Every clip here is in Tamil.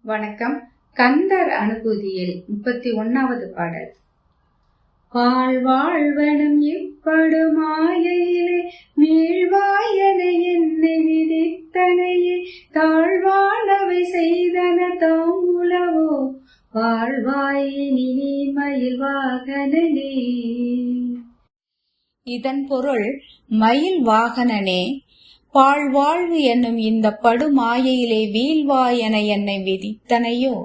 வணக்கம். கந்தர் அனுபூதியில் 31வது பாடல். வாழ்வனும் இப்படு மாயையிலே மீழ்வாயன என்னை விதித்தனையே தாழ்வானவை செய்தன தாங்குலவோ வாழ்வாயினி நீ மயில் வாகனனே. இதன் பொருள், மயில் வாகனனே, பாழ்வாழ்வு என்னும் இந்த படுமாயையிலே வீழ்வாய் என என்னை விதித்தனையோ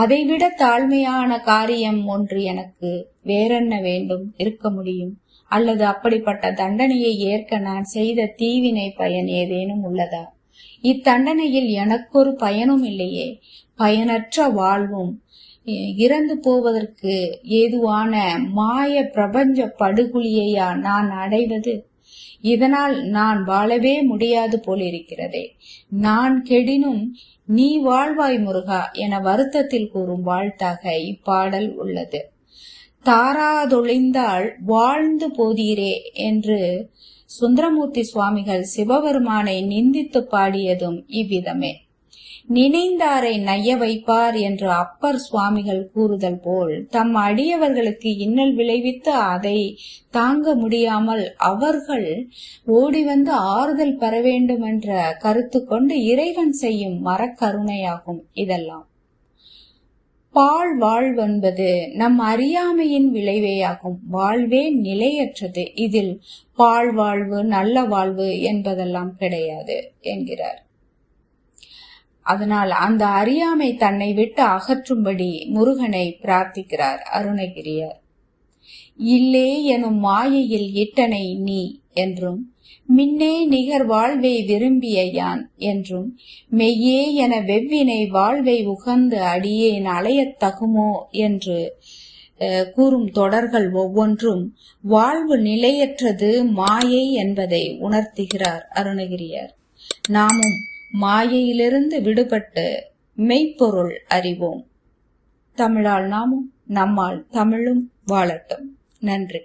அதைவிட தாழ்மையான காரியம் ஒன்று எனக்கு வேறென்ன வேண்டும் இருக்க முடியும்? அல்லது அப்படிப்பட்ட தண்டனையை ஏற்க நான் செய்த தீவினை பயன் ஏதேனும் உள்ளதா? இத்தண்டனையில் எனக்கொரு பயனும் இல்லையே. பயனற்ற வாழ்வும் இறந்து போவதற்கு ஏதுவான மாய பிரபஞ்ச படுகுழியையா நான் அடைவது? இதனால் நான் வாழவே முடியாது போலிருக்கிறதே. நான் கெடினும் நீ வாழ்வாய் முருகா என வருத்தத்தில் கூறும் வாழ்த்தாக இப்பாடல் உள்ளது. தாராதொழிந்தால் வாழ்ந்து போதீரே என்று சுந்தரமூர்த்தி சுவாமிகள் சிவபெருமானை நிந்தித்து பாடியதும் இவ்விதமே. நினைந்தாரை நைய வைப்பார் என்று அப்பர் சுவாமிகள் கூறுதல் போல் தம் அடியவர்களுக்கு இன்னல் விளைவித்து அதை தாங்க முடியாமல் அவர்கள் ஓடி வந்து ஆறுதல் பெற வேண்டும் என்ற கருத்து கொண்டு இறைவன் செய்யும் மரக்கருணையாகும் இதெல்லாம். பாழ் வாழ்வென்பது நம் அறியாமையின் விளைவேயாகும். வாழ்வே நிலையற்றது. இதில் பாழ் வாழ்வு நல்ல வாழ்வு என்பதெல்லாம் கிடையாது என்கிறார். அதனால் அந்த அறியாமை தன்னை விட்டு அகற்றும்படி முருகனை பிரார்த்திக்கிறார் அருணகிரியார். இல்லே எனும் மாயையில் இட்டனை நீ என்றும், மின்னே நிகர் வாழ்வை விரும்பிய யான் என்றும், மெய்யே என வெவ்வினை வாழ்வை உகந்து அடியேன் அலையத் தகுமோ என்று கூறும் தொடர்கள் ஒவ்வொன்றும் வாழ்வு நிலையற்றது, மாயை என்பதை உணர்த்துகிறார் அருணகிரியார். நாமும் மாயையிலிருந்து விடுபட்டு மெய்ப்பொருள் அறிவோம். தமிழால் நாமும், நம்மால் தமிழும் வாழட்டும். நன்றி.